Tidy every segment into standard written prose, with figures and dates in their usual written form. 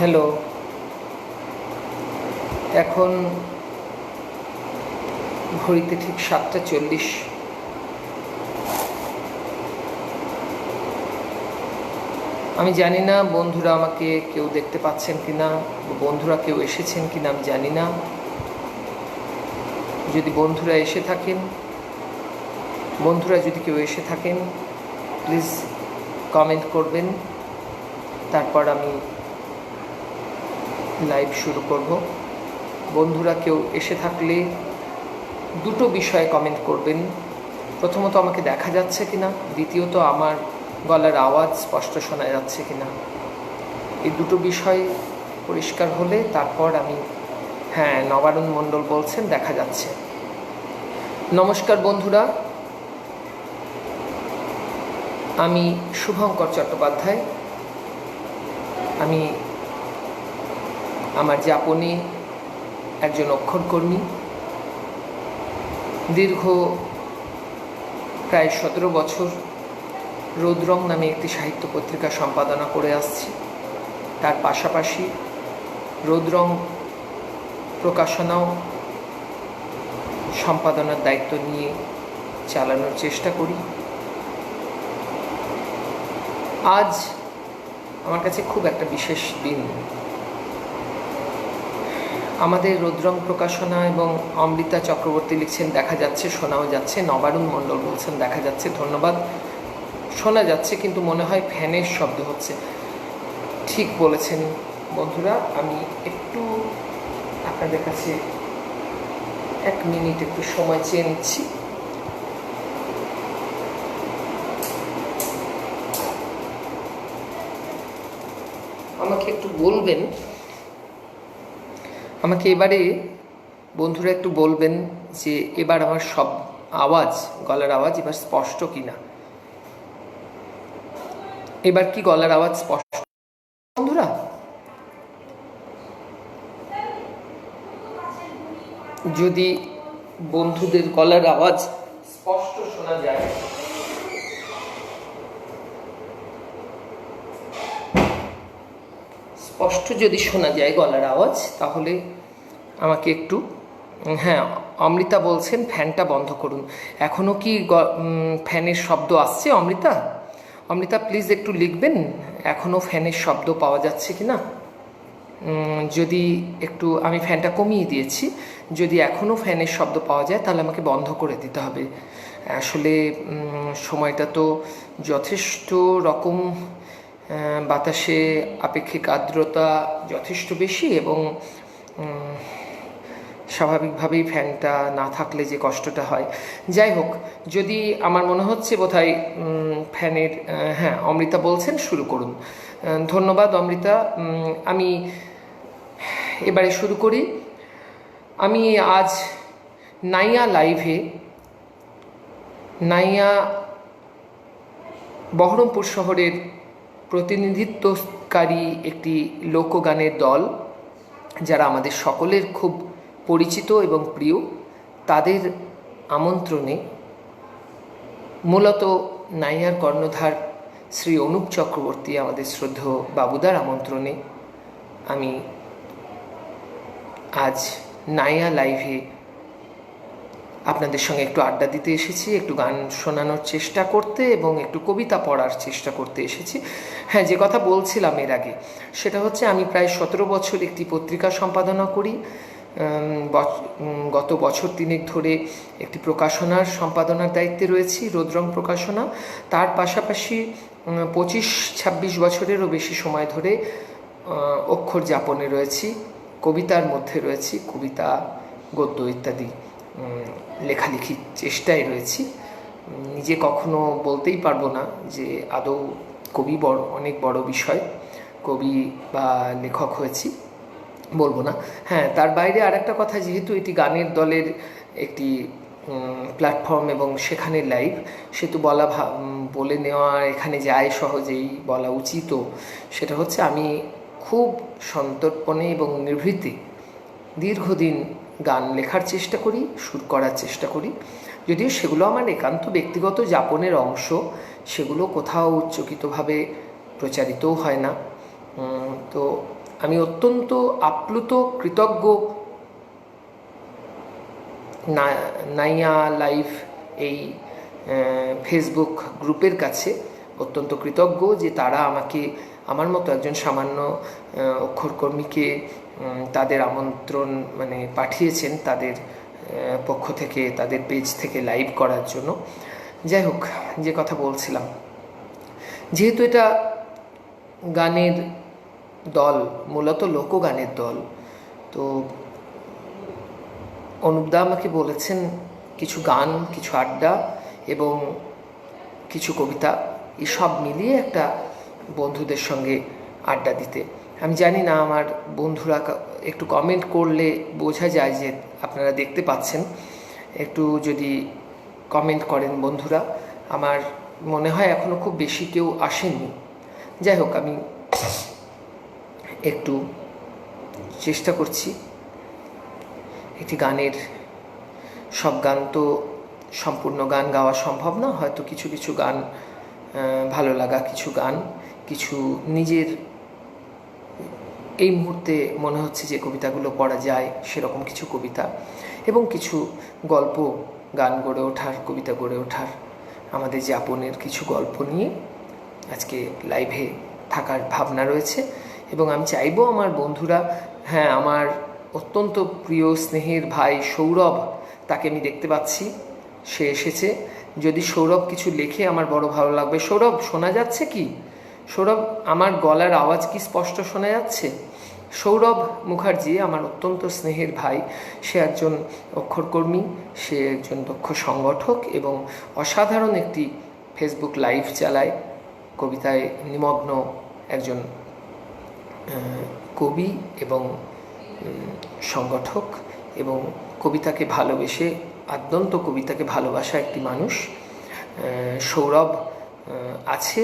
Hello. এখন ঘড়িতে ঠিক 7টা 40। আমি জানি না বন্ধুরা আমাকে কেউ দেখতে পাচ্ছেন কিনা, বন্ধুরা কেউ এসেছেন কিনা আমি জানি না। যদি বন্ধুরা যদি কেউ এসে থাকেন প্লিজ কমেন্ট করবেন, তারপর আমি লাইভ শুরু করব। বন্ধুরা কেউ এসে থাকলে দুটো বিষয়ে কমেন্ট করবেন। প্রথমত আমাকে দেখা যাচ্ছে কিনা, দ্বিতীয়ত আমার গলার আওয়াজ স্পষ্ট শোনা যাচ্ছে কিনা। এই দুটো বিষয় পরিষ্কার হলে তারপর আমি নবারুণ মণ্ডল বলছেন দেখা যাচ্ছে। নমস্কার বন্ধুরা, আমি শুভঙ্কর চট্টোপাধ্যায়। আমি আমার যাপনে একজন অক্ষরকর্মী। দীর্ঘ প্রায় 17 বছর রোদরং নামে একটি সাহিত্য পত্রিকা সম্পাদনা করে আসছি। তার পাশাপাশি রোদরং প্রকাশনাও সম্পাদনার দায়িত্ব নিয়ে চালানোর চেষ্টা করি। আজ আমার কাছে খুব একটা বিশেষ দিন। আমাদের রোদরং প্রকাশনা এবং অমৃতা চক্রবর্তী লিখছেন দেখা যাচ্ছে, শোনাও যাচ্ছে। নবারুণ মণ্ডল বলছেন দেখা যাচ্ছে, ধন্যবাদ। শোনা যাচ্ছে কিন্তু মনে হয় ফ্যানের শব্দ হচ্ছে। ঠিক বলেছেন বন্ধুরা। আমি একটু আপনাদের কাছে 1 মিনিট একটু সময় চেয়ে নিচ্ছি। আমাকে একটু বলবেন, আমাকে এবারে বন্ধুরা একটু বলবেন যে এবার আমার সব আওয়াজ, গলার আওয়াজ এবার স্পষ্ট কিনা। এবার কি গলার আওয়াজ স্পষ্ট বন্ধুরা? যদি বন্ধুদের গলার আওয়াজ স্পষ্ট শোনা যায়, স্পষ্ট যদি শোনা যায় গলার আওয়াজ, তাহলে আমাকে একটু অমৃতা বলছেন ফ্যানটা বন্ধ করুন। এখনও কি ফ্যানের শব্দ আসছে? অমৃতা প্লিজ একটু লিখবেন এখনও ফ্যানের শব্দ পাওয়া যাচ্ছে কি না। যদি একটু, আমি ফ্যানটা কমিয়ে দিয়েছি, যদি এখনও ফ্যানের শব্দ পাওয়া যায় তাহলে আমাকে বন্ধ করে দিতে হবে। আসলে সময়টা তো যথেষ্ট রকম, বাতাসে আপেক্ষিক আর্দ্রতা যথেষ্ট বেশি এবং স্বাভাবিকভাবেই ফ্যানটা না থাকলে যে কষ্টটা হয়। যাই হোক, যদি আমার মনে হচ্ছে বোধহয় ফ্যানের, অমৃতা বলছেন শুরু করুন। ধন্যবাদ অমৃতা। আমি এবারে শুরু করি। আমি আজ নাইয়া লাইভে, নাইয়া বহরমপুর শহরের প্রতিনিধিত্বকারী একটি লোকগানের দল, যারা আমাদের সকলের খুব পরিচিত এবং প্রিয়, তাদের আমন্ত্রণে, মূলত নাইয়ার কর্ণধার শ্রী অনুপ চক্রবর্তী আমাদের শ্রদ্ধেয় বাবুদার আমন্ত্রণে আমি আজ নাইয়া লাইভে আপনাদের সঙ্গে একটু আড্ডা দিতে এসেছি, একটু গান শোনানোর চেষ্টা করতে এবং একটু কবিতা পড়ার চেষ্টা করতে এসেছি। যে কথা বলছিলাম এর আগে, সেটা হচ্ছে আমি প্রায় 17 বছর একটি পত্রিকা সম্পাদনা করি। গত বছর 3 ধরে একটি প্রকাশনার সম্পাদনার দায়িত্বে রয়েছি, রোদরং প্রকাশনা। তার পাশাপাশি 25-26 বছরেরও বেশি সময় ধরে অক্ষর যাপনে রয়েছি, কবিতার মধ্যে রয়েছি, কবিতা, গদ্য ইত্যাদি লেখালেখির চেষ্টায় রয়েছি। নিজে কখনো বলতেই পারবো না যে আদৌ কবি অনেক বড় বিষয়, কবি বা লেখক হয়েছি, বলবো না। তার বাইরে আরেকটা কথা, যেহেতু এটি গানের দলের একটি প্ল্যাটফর্ম এবং সেখানে লাইভ, সেহেতু বলে নেওয়া এখানে যায় সহজেই, বলা উচিত। সেটা হচ্ছে আমি খুব সন্তর্পণে এবং নিভৃতে দীর্ঘদিন গান লেখার চেষ্টা করি, সুর করার চেষ্টা করি। যদিও সেগুলো আমার একান্ত ব্যক্তিগত যাপনের অংশ, সেগুলো কোথাও উচ্চকিতভাবে প্রচারিতও হয় না। তো আমি অত্যন্ত আপ্লুত, কৃতজ্ঞ নাইয়া লাইভ এই ফেসবুক গ্রুপের কাছে, অত্যন্ত কৃতজ্ঞ যে তারা আমাকে, আমার মতো একজন সামান্য অক্ষরকর্মীকে তাদের আমন্ত্রণ পাঠিয়েছেন তাদের পক্ষ থেকে, তাদের পেজ থেকে লাইভ করার জন্য। যাই হোক, যে কথা বলছিলাম, যেহেতু এটা গানের দল, মূলত লোকগানের দল, তো অনুপদা আমাকে বলেছেন কিছু গান, কিছু আড্ডা এবং কিছু কবিতা, এসব মিলিয়ে একটা বন্ধুদের সঙ্গে আড্ডা দিতে। আমি জানি না আমার বন্ধুরা একটু কমেন্ট করলে বোঝা যায় যে আপনারা দেখতে পাচ্ছেন, একটু যদি কমেন্ট করেন বন্ধুরা। আমার মনে হয় এখনও খুব বেশি কেউ আসেননি। যাই হোক, আমি একটু চেষ্টা করছি একটি গানের, সব গান তো সম্পূর্ণ গান গাওয়া সম্ভব না, হয়তো কিছু কিছু গান ভালো লাগা, কিছু গান, কিছু নিজের এই মুহূর্তে মনে হচ্ছে যে কবিতাগুলো পড়া যায় সেরকম কিছু কবিতা, এবং কিছু গল্প, গান গড়ে ওঠার, কবিতা গড়ে ওঠার, আমাদের যাপনের কিছু গল্প নিয়ে আজকে লাইভে থাকার ভাবনা রয়েছে। এবং আমি চাইবো আমার বন্ধুরা, হ্যাঁ, আমার অত্যন্ত প্রিয় স্নেহের ভাই সৌরভ, তাকে আমি দেখতে পাচ্ছি, সে এসেছে। যদি সৌরভ কিছু লেখে আমার বড় ভালো লাগবে। সৌরভ, শোনা যাচ্ছে কি? সৌরভ, আমার গলার আওয়াজ কি স্পষ্ট শোনা যাচ্ছে? সৌরভ মুখার্জি আমার অত্যন্ত স্নেহের ভাই, সে একজন অক্ষরকর্মী, সে একজন দক্ষ সংগঠক এবং অসাধারণ একটি ফেসবুক লাইভ চালায়, কবিতায় নিমগ্ন একজন কবি এবং সংগঠক, এবং কবিতাকে ভালোবেসে, আদ্যন্ত কবিতাকে ভালোবাসা একটি মানুষ। সৌরভ আছে,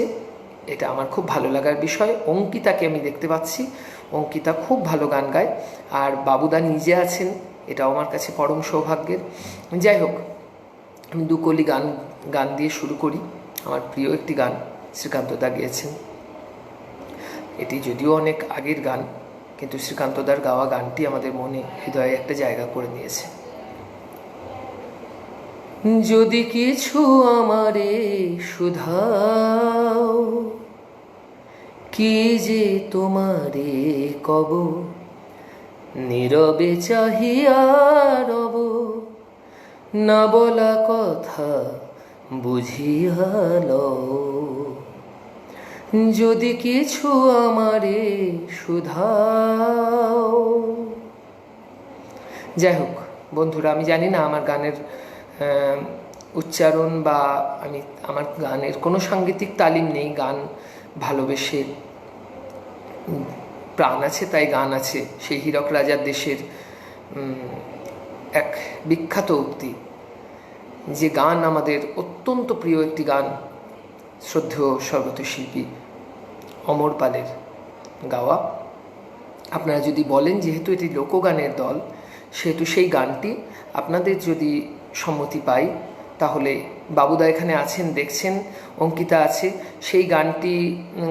এটা আমার খুব ভালো লাগার বিষয়। অঙ্কিতাকে আমি দেখতে পাচ্ছি, অঙ্কিতা খুব ভালো গান গায়, আর বাবুদা নিজে আছেন, এটাও আমার কাছে পরম সৌভাগ্যের। যাই হোক, আমি দুকলি গান দিয়ে শুরু করি। আমার প্রিয় একটি গান শ্রীকান্তদা গেয়েছেন, এটি যদিও অনেক আগের গান, কিন্তু শ্রীকান্তদার গাওয়া গানটি আমাদের মনে, হৃদয়ে একটা জায়গা করে নিয়েছে। যদি কিছু আমারে শুধাও, কি যে তোমারে কব, নীরবে চাহিয়া রব, না বলা কথা বুঝিয়া লও। যদি কিছু আমারে শুধাও। যাই হোক বন্ধুরা, আমি জানি না আমার গানের উচ্চারণ বা আমার গানের কোনো সাংগীতিক তালিম নেই। গান ভালোবেসে প্রাণ আছে, তাই গান আছে। সেই হীরক রাজার দেশের এক বিখ্যাত উক্তি, যে গান আমাদের অত্যন্ত প্রিয় একটি গান, শ্রদ্ধেয় স্বর্গত শিল্পী অমর পালের গাওয়া। আপনারা যদি বলেন যেহেতু এটি লোকগানের দল, সেহেতু সেই গানটি আপনাদের যদি সম্মতি পাই, তাহলে বাবুদা এখানে আছেন, দেখছেন, অঙ্কিতা আছে, সেই গানটি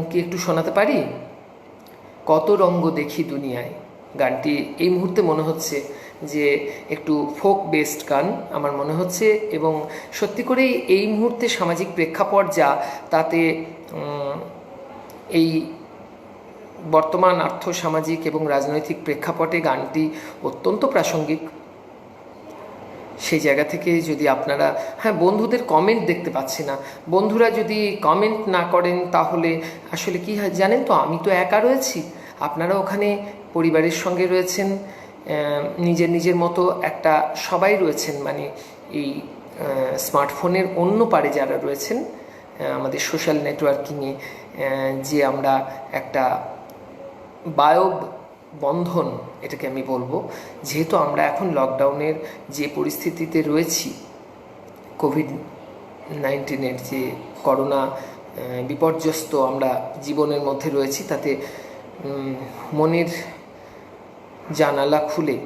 কি একটু শোনাতে পারি? কত রঙ্গ দেখি দুনিয়ায়, গানটি এই মুহূর্তে মনে হচ্ছে যে একটু ফোক বেসড গান আমার মনে হচ্ছে, এবং সত্যি করেই এই মুহূর্তে সামাজিক প্রেক্ষাপট যা, তাতে এই বর্তমান আর্থসামাজিক এবং রাজনৈতিক প্রেক্ষাপটে গানটি অত্যন্ত প্রাসঙ্গিক। সেই জায়গা থেকে যদি আপনারা, হ্যাঁ, বন্ধুদের কমেন্ট দেখতে পাচ্ছি না, বন্ধুরা যদি কমেন্ট না করেন তাহলে আসলে কি হয় জানেন তো, আমি তো একা রয়েছি, আপনারা ওখানে পরিবারের সঙ্গে রয়েছেন, নিজের নিজের মতো একটা সবাই রয়েছেন, এই স্মার্টফোনের অন্য পারে যারা রয়েছেন, আমাদের সোশ্যাল নেটওয়ার্কিংয়ে যে আমরা একটা বায়ব বন্ধন, এটাকে আমি বলবো, যেহেতু আমরা এখন লকডাউনের যে পরিস্থিতিতে রয়েছি, কোভিড-19 যে করোনা বিপর্যস্ত আমরা জীবনের মধ্যে রয়েছি, তাতে মনের জানালা খুলে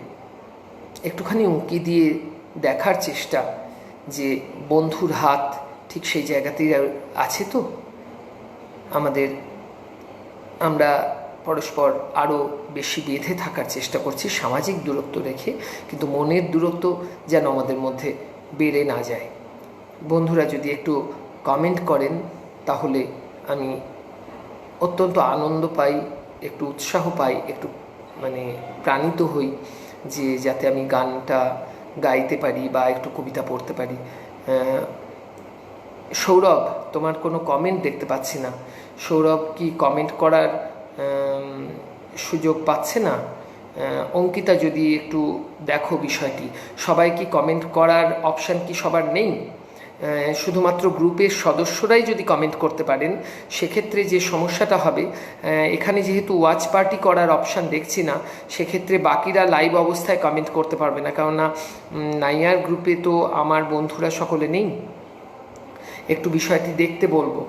একটুখানি উঁকি দিয়ে দেখার চেষ্টা যে বন্ধুর হাত ঠিক সেই জায়গাতেই আছে তো। আমরা পরস্পর আরও বেশি বেঁধে থাকার চেষ্টা করছি সামাজিক দূরত্ব রেখে, কিন্তু মনের দূরত্ব যেন আমাদের মধ্যে বেড়ে না যায়। বন্ধুরা যদি একটু কমেন্ট করেন তাহলে আমি অত্যন্ত আনন্দ পাই, একটু উৎসাহ পাই, একটু প্রাণিত হই যে যাতে আমি গানটা গাইতে পারি বা একটু কবিতা পড়তে পারি। সৌরভ, তোমার কোনো কমেন্ট দেখতে পাচ্ছি না। সৌরভ কি কমেন্ট করার সুযোগ পাচ্ছে না? অঙ্কিতা, যদি একটু দেখো বিষয়টি, সবাই কি কমেন্ট করার অপশান কি সবার নেই? শুধুমাত্র গ্রুপের সদস্যরাই যদি কমেন্ট করতে পারেন সেক্ষেত্রে যে সমস্যাটা হবে, এখানে যেহেতু ওয়াচ পার্টি করার অপশান দেখছি না, সেক্ষেত্রে বাকিরা লাইভ অবস্থায় কমেন্ট করতে পারবে না, কেননা নাইয়ার গ্রুপে তো আমার বন্ধুরা সকলে নেই। একটু বিষয়টি দেখতে বলবো।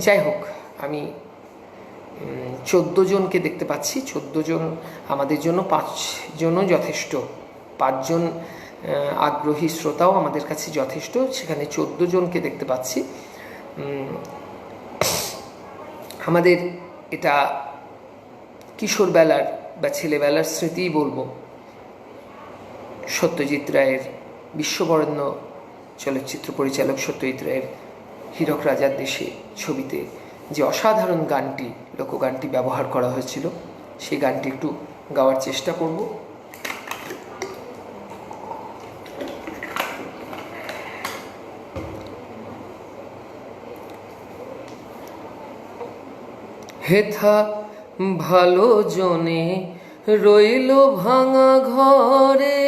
যাই হোক, আমি 14 জনকে দেখতে পাচ্ছি। 14 জন আমাদের জন্য, 5 জনও যথেষ্ট। 5 জন আগ্রহী শ্রোতাও আমাদের কাছে যথেষ্ট, সেখানে 14 জনকে দেখতে পাচ্ছি। আমাদের এটা কিশোরবেলার বা ছেলেবেলার স্মৃতিই বলবো। সত্যজিৎ রায়ের, বিশ্ববরেণ্য চলচ্চিত্র পরিচালক সত্যজিৎ রায়ের হীরক রাজার দেশে ছবিতে যে অসাধারণ গানটি, লোকগানটি ব্যবহার করা হয়েছিল, সেই গানটি একটু গাওয়ার চেষ্টা করব। হেথা ভালো জনে রইল ভাঙা ঘরে,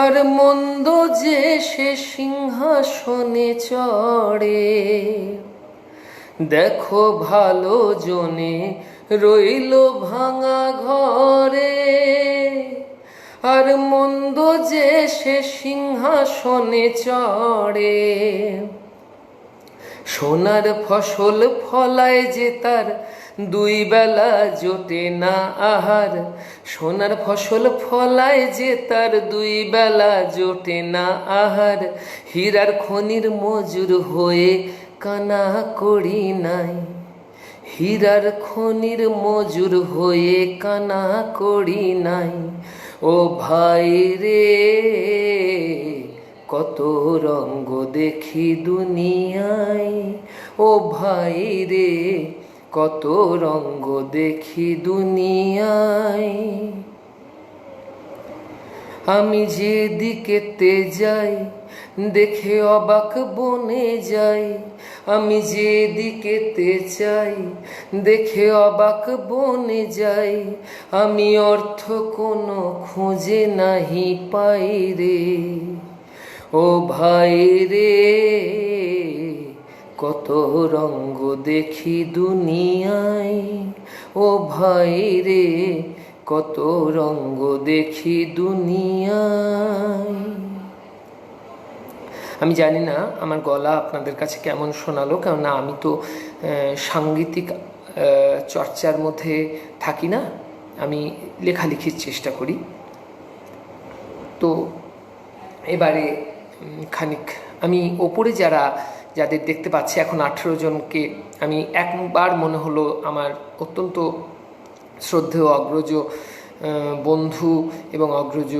আর মন্দ যে সে সিংহাসনে চড়ে। দেখো ভালো জনে রইল ভাঙা ঘরে, আর মন্দ যে সে সিংহাসনে চড়ে। সোনার ফসল ফলায় যে তার 2 বেলা জোটে না আহার। সোনার ফসল ফলায় যে তার 2 বেলা জোটে না আহার। হীরার খনির মজুর হয়ে কানা করি নাই, হীরার খনির মজুর হয়ে কানা করি নাই। ও ভাই রে, কত রঙ্গ দেখি দুনিয়ায়। ও ভাই রে, কত রঙ্গ দেখি দুনিয়ায়। আমি যেদিকেতে যাই দেখে অবাক বনে যাই। আমি যেদিকেতে চাই দেখে অবাক বনে যাই। আমি অর্থ কোনো খুঁজে নাহি পাই রে। ও ভাই রে, কত রঙ্গ দেখি দুনিয়ায়। ও ভাই রে, কত রঙ্গ দেখি দুনিয়ায়। আমি জানি না আমার গলা আপনাদের কাছে কেমন শোনালো, কেননা আমি তো সাংগীতিক চর্চার মধ্যে থাকি না, আমি লেখালেখির চেষ্টা করি। তো এবারে খানিক আমি ওপরে যাদের দেখতে পাচ্ছি এখন 18 জনকে, আমি একবার মনে হলো আমার অত্যন্ত শ্রদ্ধেয় অগ্রজ বন্ধু এবং অগ্রজ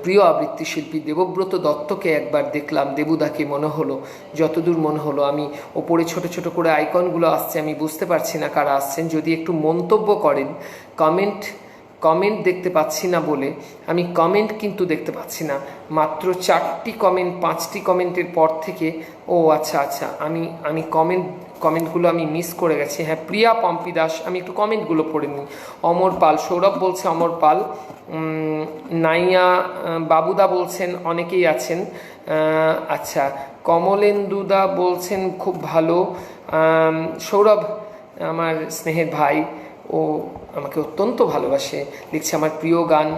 প্রিয় আবৃত্তি শিল্পী দেবব্রত দত্তকে একবার দেখলাম, দেবুদাকে মনে হলো, যতদূর মনে হলো। আমি ওপরে ছোট ছোট করে আইকনগুলো আসছে, আমি বুঝতে পারছি না কারা আসছেন। যদি একটু মন্তব্য করেন, কমেন্ট দেখতে পাচ্ছি না বলে আমি কমেন্ট কিন্তু দেখতে পাচ্ছি না, মাত্র 4টি কমেন্ট, 5টি কমেন্টের পর থেকে। ও আচ্ছা, আমি কমেন্টগুলো আমি মিস করে গেছি। হ্যাঁ, প্রিয়া পম্পি দাস, আমি একটু কমেন্টগুলো পড়ে নিই। অমর পাল, সৌরভ বলছে অমর পাল, নাইয়া বাবুদা বলছেন অনেকেই আছেন। আচ্ছা, কমলেন্দুদা বলছেন খুব ভালো। সৌরভ আমার স্নেহের ভাই, ও আমাকে অত্যন্ত ভালোবাসে, লিখছে আমার প্রিয় গান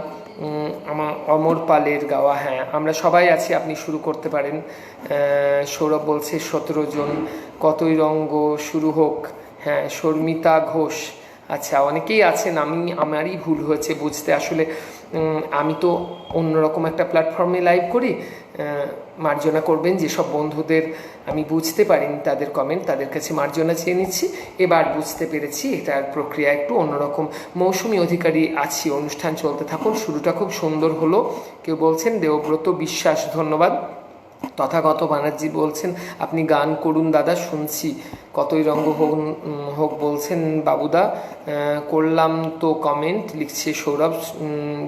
আমার অমর পালের গাওয়া। হ্যাঁ, আমরা সবাই আছি, আপনি শুরু করতে পারেন। সৌরভ বলছে 17 জন, কতই রঙ্গ শুরু হোক। হ্যাঁ, শর্মিতা ঘোষ, আচ্ছা অনেকেই আছেন। আমারই ভুল হয়েছে বুঝতে, আসলে আমি তো অন্যরকম একটা প্ল্যাটফর্মে লাইভ করি, মার্জনা করবেন। যেসব বন্ধুদের আমি বুঝতে পারিনি তাদের কমেন্ট, তাদের কাছে মার্জনা চেয়ে নিচ্ছি। এবার বুঝতে পেরেছি, এটার প্রক্রিয়া একটু অন্যরকম। মৌসুমী অধিকারী আছি, অনুষ্ঠান চলতে থাকুন, শুরুটা খুব সুন্দর হলো। কেউ বলছেন দেবব্রত বিশ্বাস, ধন্যবাদ। তথাগত ব্যানার্জি বলছেন আপনি গান করুন দাদা, শুনছি। কতই রঙ্গ হোক বলছেন বাবুদা, করলাম তো কমেন্ট, লিখছে সৌরভ।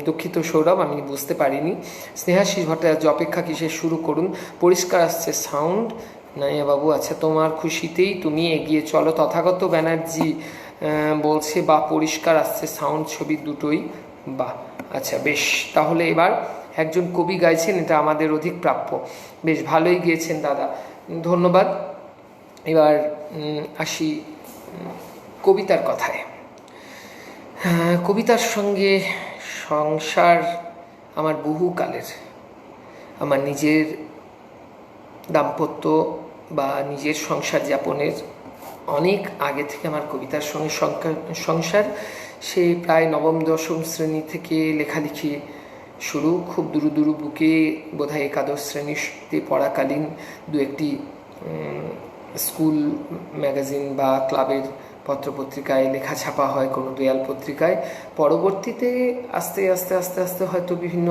দুঃখিত সৌরভ, আমি বুঝতে পারিনি। স্নেহাশিস ভট্টাচার্য, অপেক্ষা কিসের, শুরু করুন, পরিষ্কার আসছে সাউন্ড। নাইয়া বাবু, আচ্ছা তোমার খুশিতেই তুমি এগিয়ে চলো। তথাগত ব্যানার্জি বলছে বা পরিষ্কার আসছে সাউন্ড, ছবি দুটোই, বা আচ্ছা বেশ। তাহলে এবার একজন কবি গাইছেন, এটা আমাদের অধিক প্রাপ্য। বেশ ভালোই গিয়েছেন দাদা, ধন্যবাদ। এবার আসি কবিতার কথায়। কবিতার সঙ্গে সংসার আমার বহুকালের। আমার নিজের দাম্পত্য বা নিজের সংসার যাপনের অনেক আগে থেকে আমার কবিতার সঙ্গে সংসার। সে প্রায় নবম দশম শ্রেণী থেকে লেখালেখি শুরু। খুব দুরু দুরু বুকে বোধহয় একাদশ শ্রেণীতে পড়াকালীন দু একটি স্কুল ম্যাগাজিন বা ক্লাবের পত্রপত্রিকায় লেখা ছাপা হয়, কোনো দয়াল পত্রিকায়। পরবর্তীতে আস্তে আস্তে আস্তে আস্তে হয়তো বিভিন্ন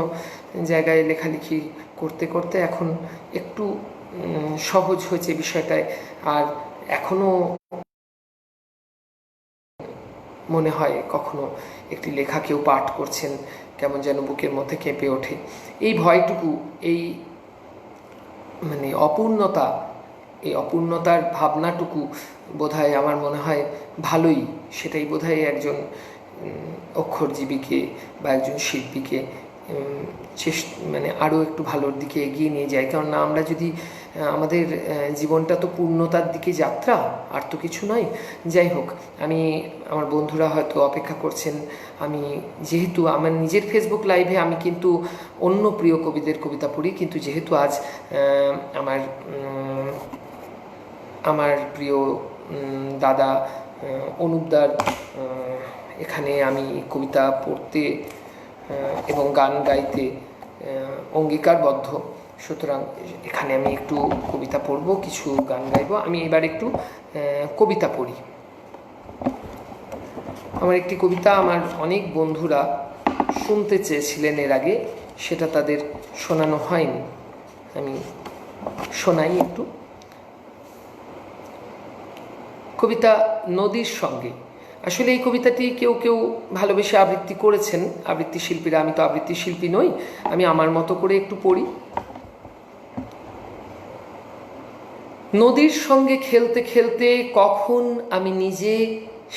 জায়গায় লেখালেখি করতে করতে এখন একটু সহজ হয়েছে বিষয়টায়। আর এখনও মনে হয় কখনো একটি লেখা কেউ পাঠ করছেন, কেমন যেন বুকের মধ্যে কেঁপে ওঠে। এই ভয়টুকু, এই মানে অপূর্ণতা, এই অপূর্ণতার ভাবনাটুকু বোধহয় আমার মনে হয় ভালোই। সেটাই বোধহয় একজন অক্ষরজীবীকে বা একজন শিল্পীকে মানে আরও একটু ভালোর দিকে এগিয়ে নিয়ে যায়। কেননা আমরা যদি আমাদের জীবনটা তো পূর্ণতার দিকে যাত্রা, আর তো কিছু নয়। যাই হোক, আমার বন্ধুরা হয়তো অপেক্ষা করছেন। আমি যেহেতু আমার নিজের ফেসবুক লাইভে আমি কিন্তু অন্য প্রিয় কবিদের কবিতা পড়ি, কিন্তু যেহেতু আজ আমার প্রিয় দাদা অনুপদার এখানে আমি কবিতা পড়তে এবং গান গাইতে অঙ্গীকারবদ্ধ, সুতরাং এখানে আমি একটু কবিতা পড়ব, কিছু গান গাইব। আমি এবার একটু কবিতা পড়ি। আমার একটি কবিতা আমার অনেক বন্ধুরা শুনতে চেয়েছিলেন এর আগে, সেটা তাদের শোনানো হয়নি, আমি শোনাই একটু। কবিতা নদীর সঙ্গে। আসলে এই কবিতাটি কেউ কেউ ভালোবেসে আবৃত্তি করেছেন, আবৃত্তি শিল্পীরা। আমি তো আবৃত্তি শিল্পী নই, আমি আমার মতো করে একটু পড়ি। নদীর সঙ্গে খেলতে খেলতে কখন আমি নিজে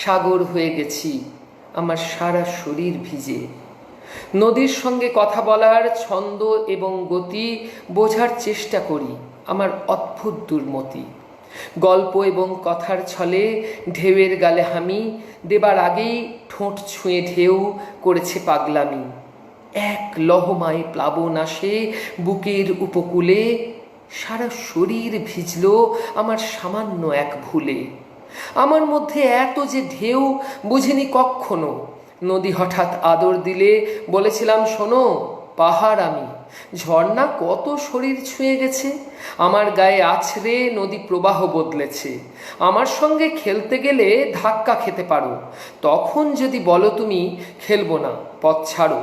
সাগর হয়ে গেছি, আমার সারা শরীর ভিজে। নদীর সঙ্গে কথা বলার ছন্দ এবং গতি বোঝার চেষ্টা করি, আমার অদ্ভুত দুর্মতি। গল্প এবং কথার ছলে ঢেউয়ের গালে হামি দেবার আগেই ঠোঁট ছুঁয়ে ঢেউ করেছে পাগলামি। এক লহমায় প্লাবন আসে বুকের উপকূলে, সারা শরীর ভিজল আমার সামান্য এক ভুলে। আমার মধ্যে এত যে ঢেউ বুঝিনি কক্ষনো। নদী হঠাৎ আদর দিলে বলেছিলাম শোনো, পাহাড় আমি। ঝর্ণা কত শরীর ছুঁয়ে গেছে, আমার গায়ে আছড়ে নদী প্রবাহ বদলেছে। আমার সঙ্গে খেলতে গেলে ধাক্কা খেতে পারো, তখন যদি বলো তুমি খেলবো না, পথ ছাড়ো,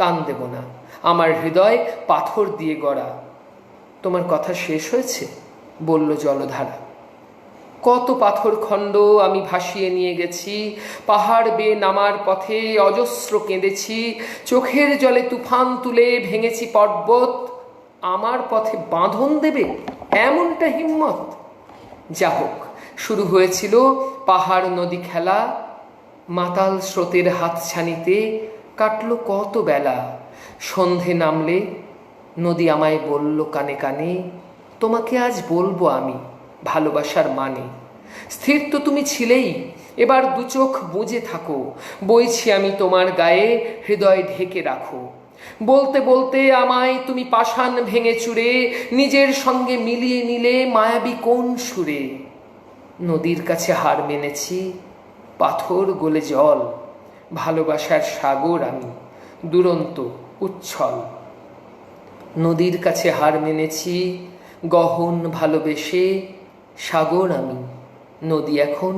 কান দেব না। আমার হৃদয় পাথর দিয়ে গড়া। তোমার কথা শেষ হয়েছে, বলল জলধারা। কত পাথর খণ্ড আমি ভাসিয়ে নিয়ে গেছি, পাহাড় বেয়ে নামার পথে অজস্র কেঁদেছি। চোখের জলে তুফান তুলে ভেঙেছি পর্বত, আমার পথে বাঁধন দেবে এমনটা হিম্মত। যা হোক, শুরু হয়েছিল পাহাড় নদী খেলা, মাতাল স্রোতের হাতছানিতে কাটলো কত বেলা। সন্ধে নামলে নদী আমায় বলল কানে কানে, তোমাকে আজ বলবো আমি ভালোবাসার মানে। স্থির তো তুমি ছিলেই, এবার দু চোখ বুজে থাকো, বইছি আমি তোমার গায়ে, হৃদয় ঢেকে রাখো। বলতে বলতে আমায় তুমি পাষাণ ভেঙে চুরে নিজের সঙ্গে মিলিয়ে নিলে মায়াবী কোন সুরে। নদীর কাছে হার মেনেছি, পাথর গলে জল, ভালোবাসার সাগর আমি, দুরন্ত উচ্ছল। নদীর কাছে হার মেনেছি গহন ভালোবেসে, সাগর আমি, নদী এখন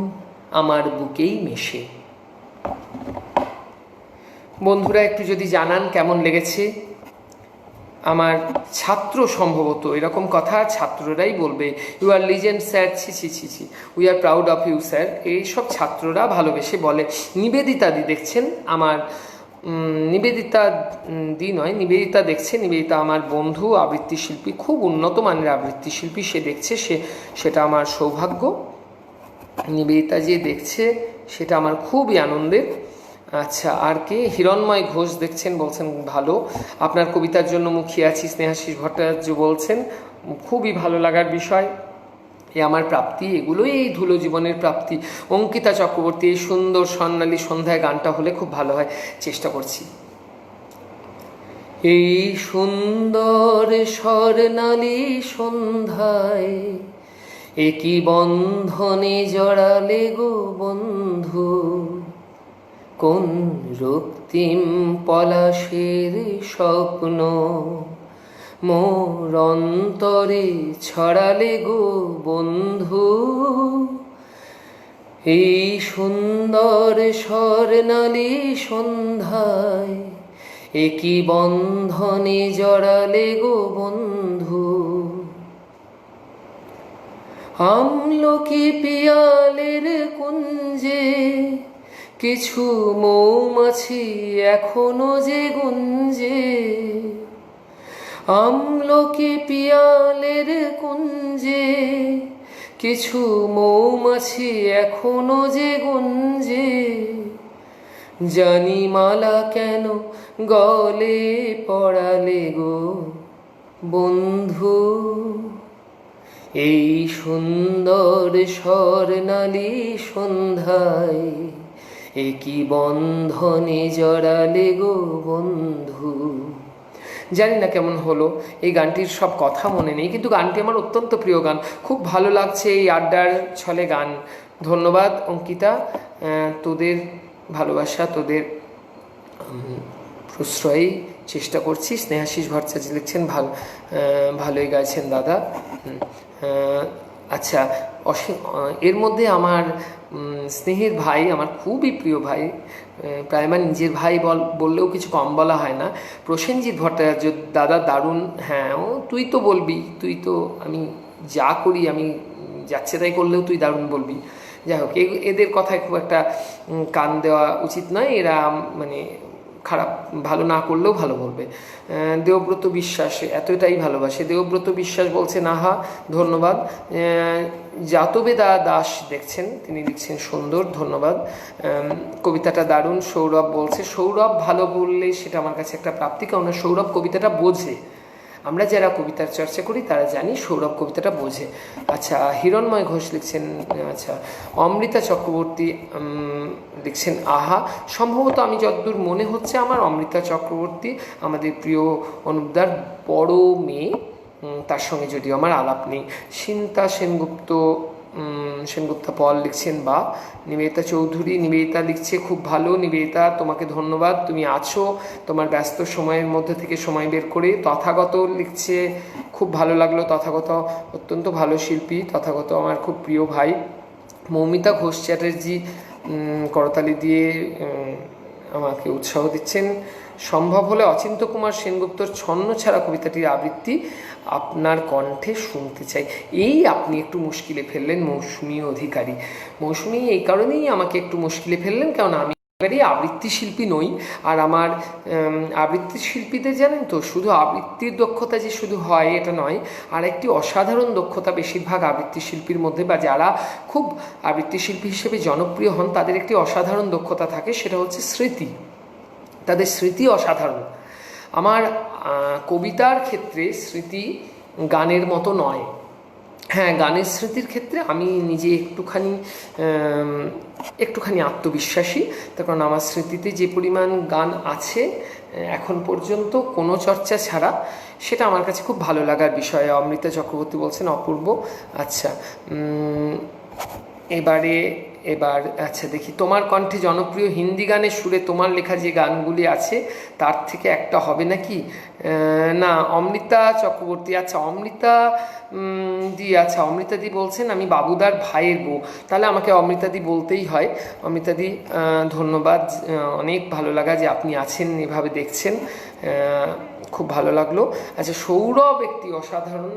আমার বুকেই মেশে। বন্ধুরা একটু যদি জানান কেমন লেগেছে। আমার ছাত্র সম্ভবত এরকম কথা ছাত্ররাই বলবে, ইউ আর লিজেন্ড স্যার, ছি ছি ছি ছি, we are proud of you sir, এইসব ছাত্ররা ভালোবেসে বলে। নিবেদিতা দি দেখছেন আমার, নিবেদিতা দি নয়, নিবেদিতা দেখছে, নিবেদিতা আমার বন্ধু, আবৃত্তি শিল্পী, খুব উন্নত মানের আবৃত্তি শিল্পী, সে দেখছে, সেটা আমার সৌভাগ্য। নিবেদিতা যে দেখছে সেটা আমার খুবই আনন্দের। আচ্ছা, আর কে? হিরণময় ঘোষ দেখছেন, বলছেন ভালো, আপনার কবিতার জন্য মুখিয়ে আছি। স্নেহাশিস ভট্টাচার্য বলছেন খুবই ভালো লাগার বিষয়, এ আমার প্রাপ্তি, এগুলোই এই ধুলো জীবনের প্রাপ্তি। অঙ্কিতা চক্রবর্তী, এই সুন্দর স্বর্ণালী সন্ধ্যায় গানটা হলে খুব ভালো হয়, চেষ্টা করছি। এই সুন্দর স্বর্ণালী সন্ধ্যায় একই বন্ধনে জড়ালে গো বন্ধু, কোন রক্তিম পলাশের স্বপ্ন মোর অন্তরে ছড়ালে গো বন্ধু। এই সুন্দর স্বর্ণালী সন্ধ্যায় একই বন্ধনে জড়ালে গো বন্ধু। আমলকি পিয়ালের কুঞ্জে কিছু মৌমাছি এখনো যে গুঞ্জে, আমলকি পিয়ালের কুঞ্জে কিছু মৌমাছি এখনো যে গুঞ্জে। জানি মালা কেন গলে পড়ালে গো বন্ধু, এই সুন্দর স্বর্ণালী সন্ধ্যায় একই বন্ধনে জড়ালে গো বন্ধু। জানি না কেমন হলো, এই গানটির সব কথা মনে নেই, কিন্তু গানটি আমার অত্যন্ত প্রিয় গান, খুব ভালো লাগছে এই আড্ডার ছলে গান। ধন্যবাদ অঙ্কিতা, তোদের ভালোবাসা, তোদের প্রশ্রয়ই চেষ্টা করছি। স্নেহাশিস ভট্টাচার্য লিখছেন ভালোই গাইছেন দাদা। আচ্ছা, এর মধ্যে আমার স্নেহের ভাই, আমার খুবই প্রিয় ভাই, প্রায় আমার নিজের ভাই বললেও কিছু কম বলা হয় না, প্রসেনজিৎ ভট্টাচার্য দাদা, দারুণ। হ্যাঁ, ও তুই তো বলবি, তুই তো, আমি যা করি, আমি যাচ্ছে তাই করলেও তুই দারুণ বলবি। যাই হোক, এদের কথায় খুব একটা কান দেওয়া উচিত নয়, এরা মানে খারাপ, ভালো না করলেও ভালো বলবে। দেবব্রত বিশ্বাস এতটাই ভালোবাসে। দেবব্রত বিশ্বাস বলছেন আহা, ধন্যবাদ। জাতবেদা দাস দেখছেন, তিনি লিখছেন সুন্দর, ধন্যবাদ, কবিতাটা দারুণ। সৌরভ বলছে, সৌরভ ভালো বললে সেটা আমার কাছে একটা প্রাপ্তি, কারণ সৌরভ কবিতাটা বোঝে। আমরা যারা কবিতার চর্চা করি তারা জানি সৌরভ কবিতাটা বোঝে। আচ্ছা, হিরণময় ঘোষ লিখছেন, আচ্ছা, অমৃতা চক্রবর্তী লিখছেন আহা, সম্ভবত আমি যতদূর মনে হচ্ছে আমার অমৃতা চক্রবর্তী আমাদের প্রিয় অনুপদার বড় মেয়ে, তার সঙ্গে যদিও আমার আলাপ নেই। সিন্তা সেনগুপ্তা পল লিখছেন বা। নিবেদিতা চৌধুরী, নিবেদিতা লিখছে খুব ভালো। নিবেদিতা, তোমাকে ধন্যবাদ, তুমি আছো তোমার ব্যস্ত সময়ের মধ্যে থেকে সময় বের করে। তথাগত লিখছে খুব ভালো লাগলো, তথাগত অত্যন্ত ভালো শিল্পী, তথাগত আমার খুব প্রিয় ভাই। মৌমিতা ঘোষ চ্যাটার্জি করতালি দিয়ে আমাকে উৎসাহ দিচ্ছেন। সম্ভব হলে অচিন্ত কুমার সেনগুপ্তর ছন্ন ছাড়া কবিতাটির আবৃত্তি আপনার কণ্ঠে শুনতে চাই। এই আপনি একটু মুশকিলে ফেললেন মৌসুমী অধিকারী। মৌসুমী এই কারণেই আমাকে একটু মুশকিলে ফেললেন, কারণ আমি আবৃত্তি শিল্পী নই। আর আমার আবৃত্তি শিল্পীদের জানেন তো, শুধু আবৃত্তির দক্ষতা যে শুধু হয় এটা নয়, আর একটি অসাধারণ দক্ষতা বেশিরভাগ আবৃত্তি শিল্পীর মধ্যে, বা যারা খুব আবৃত্তি শিল্পী হিসেবে জনপ্রিয় হন তাদের একটি অসাধারণ দক্ষতা থাকে, সেটা হচ্ছে স্মৃতি। তাদের স্মৃতি অসাধারণ। আমার কবিতার ক্ষেত্রে স্মৃতি গানের মতো নয়। হ্যাঁ, গানের স্মৃতির ক্ষেত্রে আমি নিজে একটুখানি আত্মবিশ্বাসী, তার কারণ আমার স্মৃতিতে যে পরিমাণ গান আছে এখন পর্যন্ত কোনো চর্চা ছাড়া, সেটা আমার কাছে খুব ভালো লাগার বিষয়। অমৃতা চক্রবর্তী বলছেন অপূর্ব। আচ্ছা, এবারে এবার আচ্ছা দেখি, তোমার কণ্ঠে জনপ্রিয় হিন্দি গানের সুরে তোমার লেখা যে গানগুলি আছে তার থেকে একটা হবে নাকি? না, অমৃতা চক্রবর্তী, আচ্ছা অমৃতা দি, আচ্ছা অমৃতা দি বলছেন আমি বাবুদার ভাইয়ের বউ, তাহলে আমাকে অমৃতা দি বলতেই হয়। অমৃতা দি ধন্যবাদ, অনেক ভালো লাগা যে আপনি আছেন, এভাবে দেখছেন, খুব ভালো লাগলো। আচ্ছা, সৌরভ একটি অসাধারণ,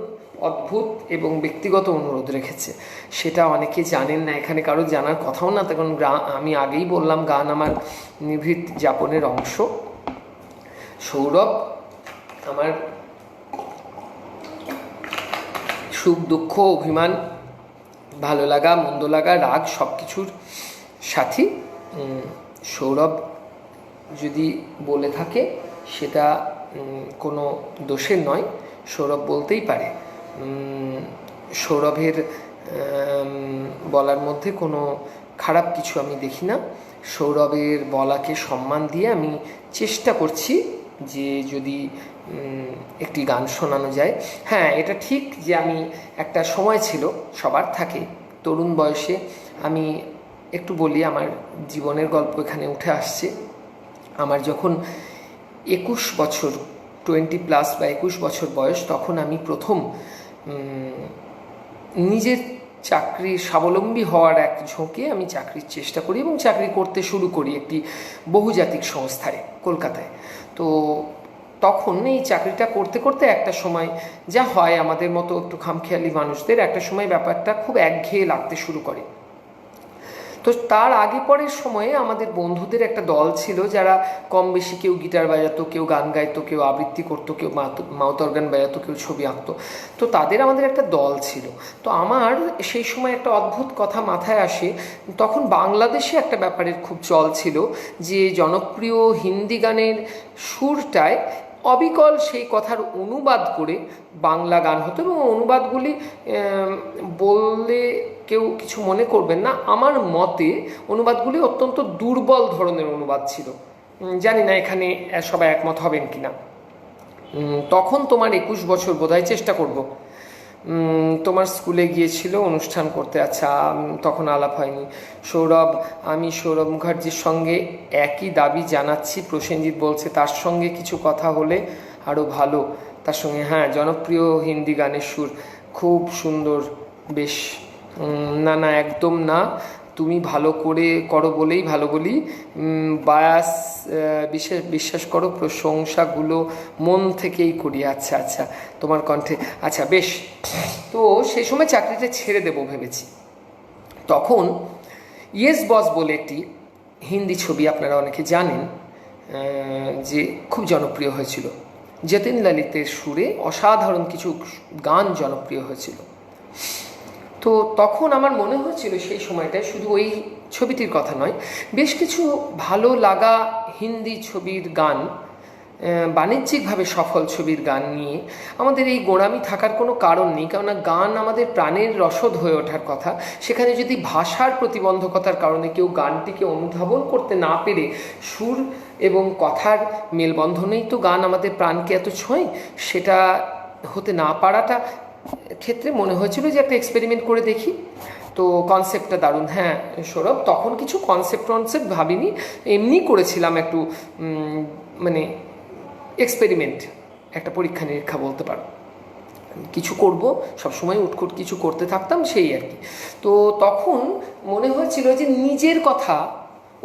অদ্ভুত এবং ব্যক্তিগত অনুরোধ রেখেছে, সেটা অনেকে জানেন না, এখানে কারো জানার কথাও না, তখন আমি আগেই বললাম গান আমার নিভৃত যাপনের অংশ। সৌরভ আমার সুখ দুঃখ অভিমান ভালো লাগা মন্দ লাগা রাগ সব কিছুর সাথী। সৌরভ যদি বলে থাকে সেটা কোনো দোষের নয়, সৌরভ বলতেই পারে। সৌরভের বলার মধ্যে কোনো খারাপ কিছু আমি দেখি না। সৌরভের বলাকে সম্মান দিয়ে আমি চেষ্টা করছি যে যদি একটি গান শোনানো যায়। হ্যাঁ, এটা ঠিক যে আমি একটা সময় ছিল, সবার থাকে তরুণ বয়সে, আমি একটু বলি আমার জীবনের গল্প এখানে উঠে আসছে। আমার যখন 21 বছর 20+ বা 21 বছর বয়স, তখন আমি প্রথম নিজের চাকরি স্বাবলম্বী হওয়ার এক ঝোঁকে আমি চাকরির চেষ্টা করি এবং চাকরি করতে শুরু করি একটি বহুজাতিক সংস্থায় কলকাতায়। তো তখন এই চাকরিটা করতে করতে একটা সময় যা হয় আমাদের মতো একটু খামখেয়ালি মানুষদের, একটা সময় ব্যাপারটা খুব একঘেয়ে লাগতে শুরু করে। তো তার আগে পরের সময়ে আমাদের বন্ধুদের একটা দল ছিল যারা কম বেশি কেউ গিটার বাজাতো, কেউ গান গাইতো, কেউ আবৃত্তি করতো, কেউ মাউথ অর্গান বাজাতো, কেউ ছবি আঁকতো। তো তাদের আমাদের একটা দল ছিল। তো আমার সেই সময় একটা অদ্ভুত কথা মাথায় আসে, তখন বাংলাদেশে একটা ব্যাপারের খুব চল ছিল যে জনপ্রিয় হিন্দি গানের সুরটায় অবিকল সেই কথার অনুবাদ করে বাংলা গান হতো, এবং অনুবাদগুলি বললে কেউ কিছু মনে করবেন না, আমার মতে অনুবাদগুলি অত্যন্ত দুর্বল ধরনের অনুবাদ ছিল। জানি না এখানে সবাই একমত হবেন কিনা। তখন তোমার 21 বছর বোধহয়, চেষ্টা করব। তোমার স্কুলে গিয়েছিল অনুষ্ঠান করতে, আচ্ছা তখন আলাপ হয়নি। সৌরভ, আমি সৌরভ মুখার্জির সঙ্গে একই দাবি জানাচ্ছি। প্রসেনজিৎ বলছে তার সঙ্গে কিছু কথা হলে আরও ভালো, তার সঙ্গে হ্যাঁ জনপ্রিয় হিন্দি গানের সুর খুব সুন্দর, বেশ। না না একদম না, তুমি ভালো করে করো বলেই ভালো বলি, বায়াস বিশ্বাস করো, প্রশংসাগুলো মন থেকেই করি। আচ্ছা আচ্ছা, তোমার কণ্ঠে, আচ্ছা বেশ। তো সেই সময় চাকরিটা ছেড়ে দেবো ভেবেছি। তখন ইয়েস বস বলে একটি হিন্দি ছবি আপনারা অনেকে জানেন যে খুব জনপ্রিয় হয়েছিল, যতীন ললিতের সুরে অসাধারণ কিছু গান জনপ্রিয় হয়েছিল। তো তখন আমার মনে হয়েছিল সেই সময়টায় শুধু ওই ছবিটির কথা নয়, বেশ কিছু ভালো লাগা হিন্দি ছবির গান, বাণিজ্যিকভাবে সফল ছবির গান নিয়ে আমাদের এই গোঁড়ামি থাকার কোনো কারণ নেই, কেননা গান আমাদের প্রাণের রসদ হয়ে ওঠার কথা। সেখানে যদি ভাষার প্রতিবন্ধকতার কারণে কেউ গানটিকে অনুধাবন করতে না পেরে, সুর এবং কথার মেলবন্ধনেই তো গান আমাদের প্রাণকে এত ছোঁয়, সেটা হতে না পারাটা ক্ষেত্রে মনে হয়েছিল যে একটা এক্সপেরিমেন্ট করে দেখি। তো কনসেপ্টটা দারুণ। হ্যাঁ সৌরভ, তখন কিছু কনসেপ্ট ভাবিনি, এমনি করেছিলাম একটু মানে এক্সপেরিমেন্ট, একটা পরীক্ষা নিরীক্ষা বলতে পারো। কিছু করব, সবসময় উৎকট কিছু করতে থাকতাম, সেই আর কি। তো তখন মনে হয়েছিল যে নিজের কথা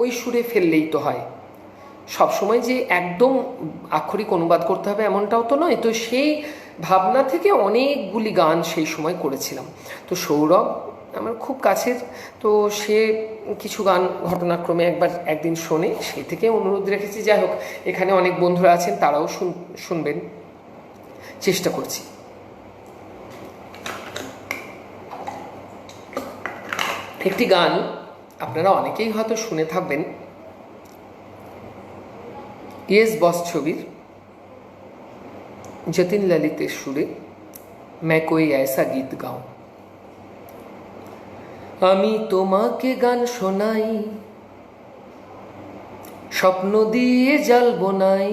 ওই সুরে ফেললেই তো হয়, সবসময় যে একদম আক্ষরিক অনুবাদ করতে হবে এমনটাও তো নয়। তো সেই ভাবনা থেকে অনেকগুলি গান সেই সময় করেছিলাম। তো সৌরভ আমার খুব কাছের, তো সে কিছু গান ঘটনাক্রমে একদিন শোনে, সেই থেকে অনুরোধ রেখেছি। যাই হোক, এখানে অনেক বন্ধুরা আছেন, তারাও শুনবেন, চেষ্টা করছি। একটি গান আপনারা অনেকেই হয়তো শুনে থাকবেন, ইয়েস বস ছবির যতীন ললিতের সুরে, मैं कोई ऐसा गीत गाऊं। আমি তোমাকে গান শোনাই, স্বপ্ন দিয়ে জাল বোনাই,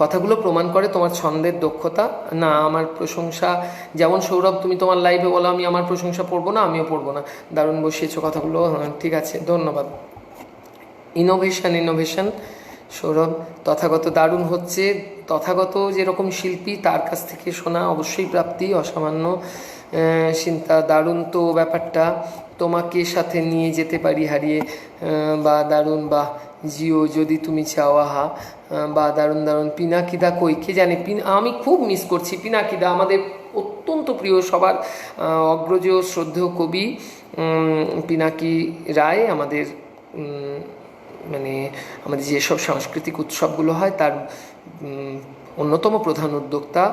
কথাগুলো প্রমাণ করে তোমার ছন্দের দক্ষতা। না, আমার প্রশংসা, যেমন সৌরভ তুমি তোমার লাইভে বলো আমি আমার প্রশংসা পড়বো না, আমিও পড়বো না, দারুণ বসিয়েছো কথাগুলো, হ্যাঁ ঠিক আছে, ধন্যবাদ। ইনোভেশন সৌরভ, তথাগত দারুণ হচ্ছে। তথাগত যেরকম শিল্পী তার কাছ থেকে শোনা অবশ্যই প্রাপ্তি, অসামান্য। চিন্তা দারুণ তো ব্যাপারটা, তোমাকে সাথে নিয়ে যেতে পারি হারিয়ে, বা দারুণ, বা জিও যদি তুমি চাও, আহা, বা দারুণ দারুণ। পিনাকিদা কই কে জানে, আমি খুব মিস করছি পিনাকিদা, আমাদের অত্যন্ত প্রিয়, সবার অগ্রজ শ্রদ্ধেয় কবি পিনাকি রায়, আমাদের মানে আমাদের যেসব সাংস্কৃতিক উৎসবগুলো হয় তার অন্যতম প্রধান উদ্যোক্তা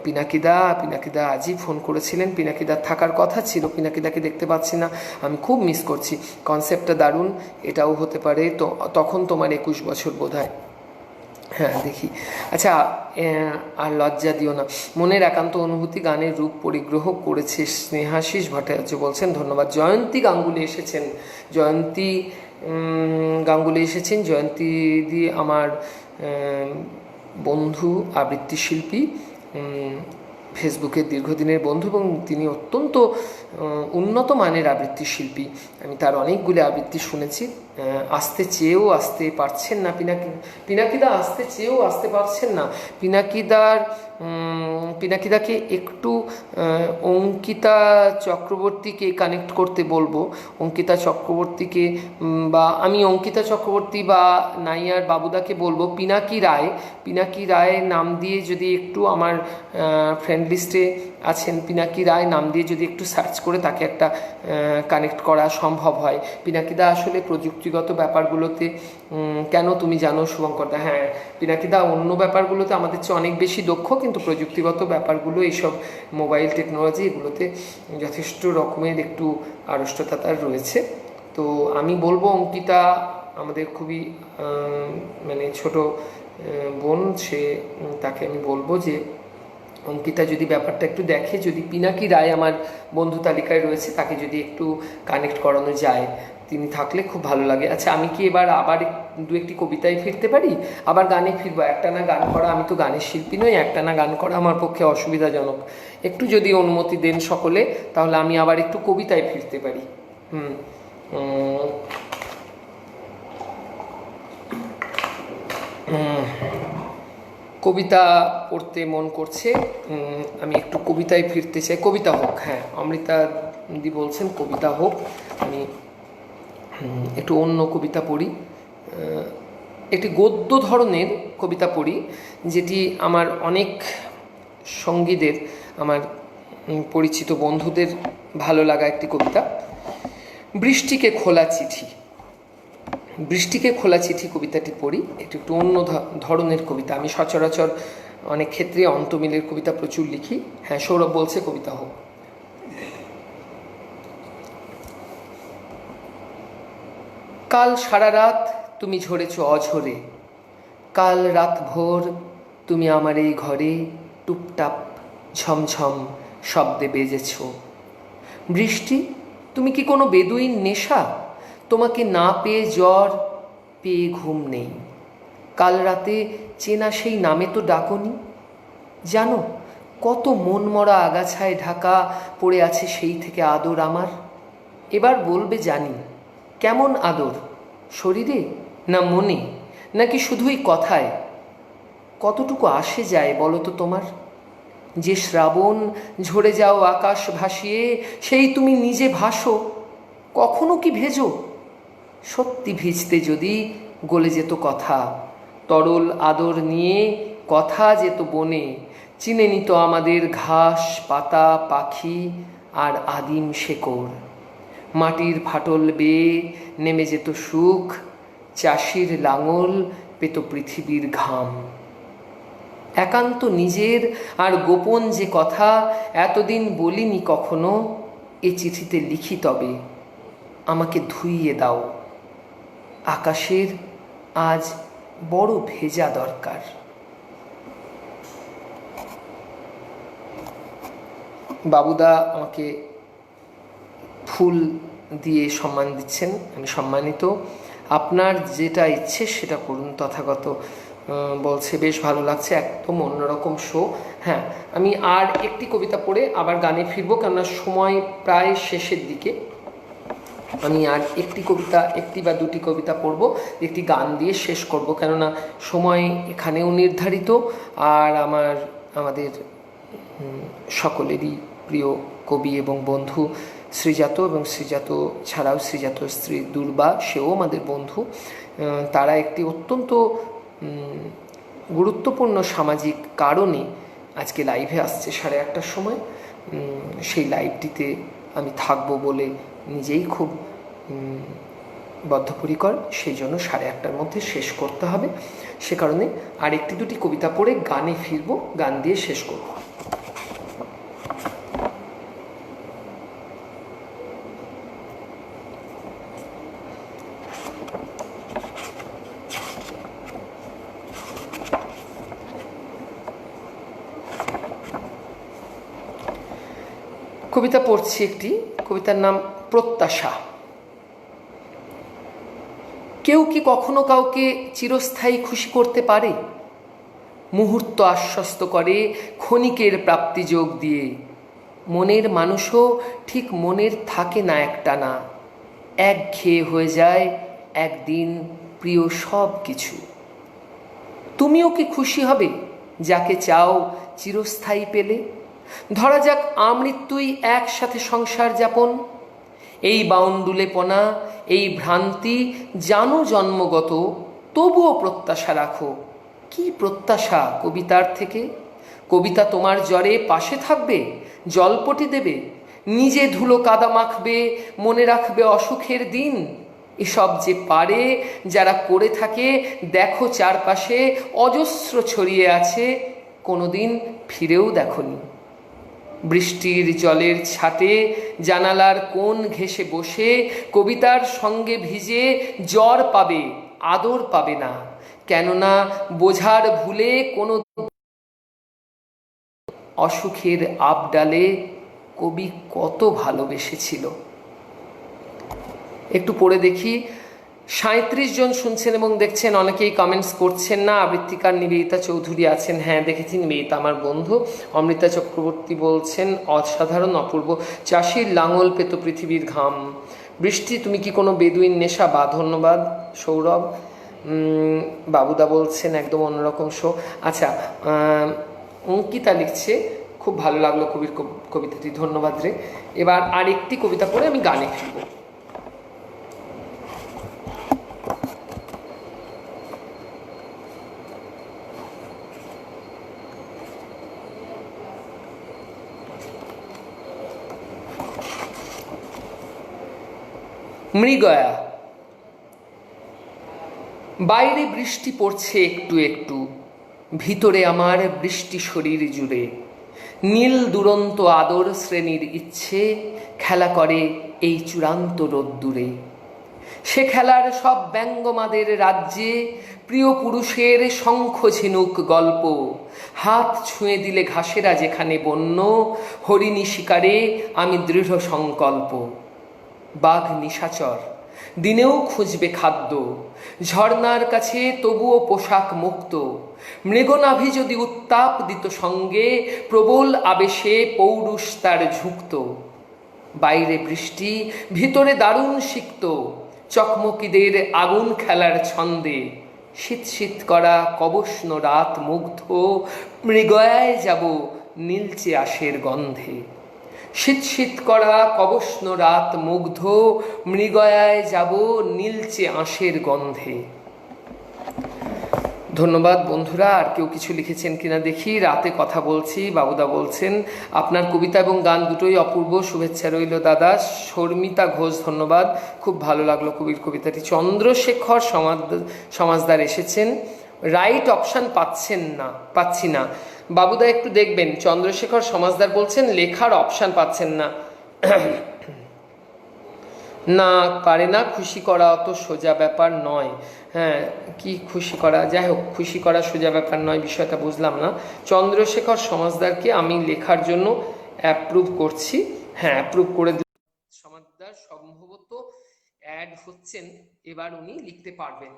পিনাকিদা আজই ফোন করেছিলেন, পিনাকিদার থাকার কথা ছিল, পিনাকিদাকে দেখতে পাচ্ছি না, আমি খুব মিস করছি। কনসেপ্টটা দারুণ, এটাও হতে পারে, তো তখন তোমার 21 বছর বোধহয়, হ্যাঁ দেখি। আচ্ছা, আর লজ্জা দিও না, মনের একান্ত অনুভূতি গানের রূপ পরিগ্রহ করেছে স্নেহাশিস ভট্টাচার্য বলছেন, ধন্যবাদ। জয়ন্তী গাঙ্গুলি এসেছেন, জয়ন্তী দিয়ে আমার বন্ধু, আবৃত্তি শিল্পী, ফেসবুকের দীর্ঘদিনের বন্ধু, এবং তিনি অত্যন্ত উন্নত মানের আবৃত্তি শিল্পী। আমি তার অনেকগুলি আবৃত্তি শুনেছি। আসতে চেয়েও আসতে পারছেন না পিনাকিদা আসতে চেয়েও আসতে পারছেন না। পিনাকিদাকে একটু অঙ্কিতা চক্রবর্তীকে কানেক্ট করতে বলবো, অঙ্কিতা চক্রবর্তীকে, বা আমি অঙ্কিতা চক্রবর্তী বা নাইয়ার বাবুদাকে বলবো পিনাকি রায় নাম দিয়ে যদি একটু, আমার ফ্রেন্ড লিস্টে আছেন পিনাকি রায় নাম দিয়ে যদি একটু সার্চ করে তাকে একটা কানেক্ট করা সম্ভব হয়। পিনাকিদা আসলে প্রযুক্তিগত ব্যাপারগুলোতে, কেন তুমি জানো শুভঙ্করদা, হ্যাঁ পিনাকিদা অন্য ব্যাপারগুলোতে আমাদের চেয়ে অনেক বেশি দক্ষ, কিন্তু প্রযুক্তিগত ব্যাপারগুলো, এইসব মোবাইল টেকনোলজি, এগুলোতে যথেষ্ট রকমের একটু আড়ষ্টতা তার রয়েছে। তো আমি বলবো অঙ্কিতা আমাদের খুবই মানে ছোট বোন, তাকে আমি বলবো যে অঙ্কিতা যদি ব্যাপারটা একটু দেখে, যদি পিনাকি রায় আমার বন্ধু তালিকায় রয়েছে, তাকে যদি একটু কানেক্ট করানো যায়, তিনি থাকলে খুব ভালো লাগে। আচ্ছা, আমি কি এবার আবার দু একটি কবিতায় ফিরতে পারি, আবার গানে ফিরবো? একটানা গান করা, আমি তো গানের শিল্পী নই, একটানা গান করা আমার পক্ষে অসুবিধাজনক, একটু যদি অনুমতি দেন সকলে, তাহলে আমি আবার একটু কবিতায় ফিরতে পারি। কবিতা পড়তে মন করছে, আমি একটু কবিতায় ফিরতে চাই। কবিতা হোক, হ্যাঁ, অমৃতা দি বলছেন কবিতা হোক, আমি একটু অন্য কবিতা পড়ি, একটি গদ্য ধরনের কবিতা পড়ি, যেটি আমার অনেক সঙ্গীদের, আমার পরিচিত বন্ধুদের ভালো লাগা একটি কবিতা। বৃষ্টিকে খোলা চিঠি কবিতাটি পড়ি, একটু অন্য ধরনের কবিতা। আমি সচরাচর অনেক ক্ষেত্রে অন্তমিলের কবিতা প্রচুর লিখি। হ্যাঁ, সৌরভ বলছে কবিতা হোক। কাল সারা রাত তুমি ঝরেছ অঝরে, কাল রাত ভোর তুমি আমার এই ঘরে টুপটাপ ঝমঝম শব্দে বেজেছ। বৃষ্টি, তুমি কি কোনো বেদুইন নেশা? তোমাকে না পেয়ে জ্বর, পেয়ে ঘুম নেই। কাল রাতে চেনা সেই নামে তো ডাকনি। জানো কত মনমরা আগাছায় ঢাকা পড়ে আছে সেই থেকে আদর আমার। এবার বলবে জানি, কেমন আদর, শরীরে না মনে, নাকি শুধুই কথায়? কতটুকু আসে যায় বলো তো তোমার? যে শ্রাবণ ঝরে যাও আকাশ ভাসিয়ে, সেই তুমি নিজে ভাসো, কখনো কি ভেজো? সত্যি ভিজতে যদি গলে যেত কথা, তরল আদর নিয়ে কথা যেত বনে, চিনে নিত আমাদের ঘাস পাতা পাখি আর আদিম শেকড়। মাটির ফাটল বেয়ে নেমে যেত সুখ, চাষির লাঙল পেত পৃথিবীর ঘাম। একান্ত নিজের আর গোপন যে কথা এতদিন বলিনি কখনো, এ চিঠিতে লিখি তবে, আমাকে ধুইয়ে দাও, আকাশের আজ বড় ভেজা দরকার। বাবুদা আমাকে ফুল দিয়ে সম্মান দিচ্ছেন, আমি সম্মানিত। আপনার যেটা ইচ্ছে সেটা করুন, তথাগত বলছে বেশ ভালো লাগছে, একদম অন্যরকম শো। হ্যাঁ, আমি আর একটি কবিতা পড়ে আবার গানে ফিরবো, কেননা সময় প্রায় শেষের দিকে। আমি আর একটি বা দুটি কবিতা পড়ব, একটি গান দিয়ে শেষ করব, কেননা সময় এখানেও নির্ধারিত। আর আমাদের সকলেরই প্রিয় কবি এবং বন্ধু শ্রীজাত, এবং শ্রীজাত ছাড়াও শ্রীজাত স্ত্রী দুর্বা, সেও আমাদের বন্ধু। তারা একটি অত্যন্ত গুরুত্বপূর্ণ সামাজিক কারণে আজকে লাইভে আসছে 1:30টার সময়। সেই লাইভটিতে আমি থাকবো বলে নিজেই খুব বদ্ধপরিকর, সেই জন্য 1:30টার মধ্যে শেষ করতে হবে। সে কারণে আর একটি দুটি কবিতা পড়ে গানে ফিরবো, গান দিয়ে শেষ করব। কবিতা পড়ছি একটি, কবিতার নাম প্রত্যাশা। কেউ কি কখনো কাউকে চিরস্থায়ী খুশি করতে পারে? মুহূর্ত আশ্বস্ত করে ক্ষণিকের প্রাপ্তি যোগ দিয়ে। মনের মানুষও ঠিক মনের থাকে না একটানা, একঘেয়ে হয়ে যায় একদিন প্রিয় সব কিছু। তুমিও কি খুশি হবে যাকে চাও চিরস্থায়ী পেলে? ধরা যাক আমৃত্যুই একসাথে সংসার যাপন। এই বাউন্ডুলেপনা, এই ভ্রান্তি জানো জন্মগত, তবুও প্রত্যাশা রাখো। কি প্রত্যাশা কবিতার থেকে? কবিতা তোমার জ্বরে পাশে থাকবে, জলপটি দেবে, নিজে ধুলো কাদা মাখবে, মনে রাখবে অসুখের দিন। এসব যে পারে, যারা করে থাকে, দেখো চারপাশে অজস্র ছড়িয়ে আছে, কোনোদিন ফিরেও দেখনি। বৃষ্টির জলের ছাটে জানালার কোণ ঘেঁষে বসে কবিতার সঙ্গে ভিজে জ্বর পাবে, আদর পাবে না, কেননা বোঝার ভুলে কোনো অসুখের আবডালে কবি কত ভালোবেসেছিল। একটু পড়ে দেখি। 37 জন শুনছেন এবং দেখছেন, অনেকেই কমেন্টস করছেন না। আবৃত্তিকার নিবেদিতা চৌধুরী আছেন, হ্যাঁ দেখেছি, নিবেদিতা আমার বন্ধু। অমৃতা চক্রবর্তী বলছেন অসাধারণ অপূর্ব, চাষির লাঙল পেত পৃথিবীর ঘাম। বৃষ্টি তুমি কি কোনো বেদুইন নেশা? বা ধন্যবাদ সৌরভ। বাবুদা বলছেন একদম অন্যরকম শো। আচ্ছা, অঙ্কিতা লিখছে খুব ভালো লাগলো কবির কবিতাটি, ধন্যবাদ রে। এবার আর একটি কবিতা পড়ে আমি গানে ফিরব। মৃগয়া। বাইরে বৃষ্টি পড়ছে একটু একটু, ভিতরে আমার বৃষ্টি শরীর জুড়ে। নীল দুরন্ত আদর শ্রেণীর ইচ্ছে খেলা করে এই চূড়ান্ত রোদ্দুরে। সে খেলার সব ব্যঙ্গমাদের রাজ্যে প্রিয় পুরুষের শঙ্খ ঝিনুক গল্প। হাত ছুঁয়ে দিলে ঘাসেরা যেখানে বন্য, হরিণী শিকারে আমি দৃঢ় সংকল্প। বাঘ নিশাচর, দিনেও খুঁজবে খাদ্য, ঝর্নার কাছে তবুও পোশাক মুক্ত। মৃগনাভি যদি উত্তাপ দিত সঙ্গে, প্রবল আবেশে পৌরুষ তার ঝুঁকত। বাইরে বৃষ্টি, ভিতরে দারুণ সিক্ত, চকমকিদের আগুন খেলার ছন্দে। শীত শীত করা কবষ্ণ রাত মুগ্ধ, মৃগয়ায় যাব নীলচে আশের গন্ধে। শীত শীত করা কবষ্ণ রাত মুগ্ধ, মৃগয়ায় যাব নীলচে আঁশের গন্ধে। ধন্যবাদ বন্ধুরা। আর কেউ কিছু লিখেছেন কিনা দেখি। রাতে কথা বলছি, বাবুদা বলছেন আপনার কবিতা এবং গান দুটোই অপূর্ব, শুভেচ্ছা রইল দাদা। শর্মিতা ঘোষ ধন্যবাদ, খুব ভালো লাগলো কবির কবিতাটি। চন্দ্রশেখর সমাজদার এসেছেন, রাইট অপশান পাচ্ছি না। বাবুদা একটু দেখবেন। চন্দ্রশেখর সমাজদার বলছেন লেখার অপশান পাচ্ছেন না। না পারে না, খুশি করা অত সোজা ব্যাপার নয়। হ্যাঁ, কি খুশি করা, যাই হোক, খুশি করা সোজা ব্যাপার নয়, বিষয়টা বুঝলাম না। চন্দ্রশেখর সমাজদারকে আমি লেখার জন্য অ্যাপ্রুভ করছি। হ্যাঁ, অ্যাপ্রুভ করে সমাজদার সম্ভবত অ্যাড হচ্ছেন, এবার উনি লিখতে পারবেন।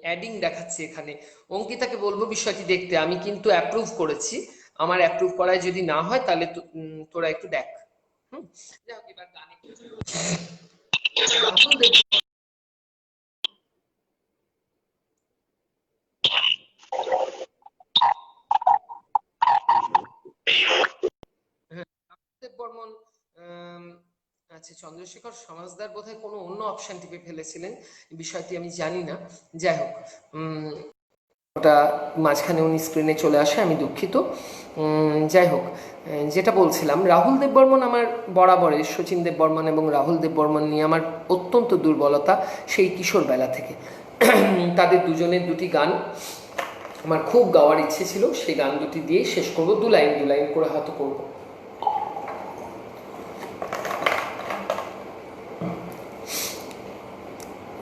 অ্যাডিং দেখাচ্ছে এখানে। অঙ্কিতাকে বলবো বিষয়টি দেখতে, আমি কিন্তু অ্যাপ্রুভ করেছি, আমার অ্যাপ্রুভ করায় যদি না হয় তাহলে তোরা একটু দেখ। হুম, যাই হোক, এবার গানে বর্মন, আচ্ছা, চন্দ্রশেখর সমাজদার বোধহয় কোনো অন্য অপশন টিপে ফেলেছিলেন, বিষয়টি আমি জানি না। যাই হোক, ওটা মাঝখানে উনি স্ক্রিনে চলে আসে, আমি দুঃখিত। যাই হোক, যেটা বলছিলাম, রাহুল দেববর্মন আমার বরাবরের, শচীন দেববর্মন এবং রাহুল দেববর্মন নিয়ে আমার অত্যন্ত দুর্বলতা সেই কিশোর বেলা থেকে। তাদের দুজনের দুটি গান আমার খুব গাওয়ার ইচ্ছে ছিল, সেই গান দুটি দিয়ে শেষ করবো, দু লাইন করে হয়তো করবো।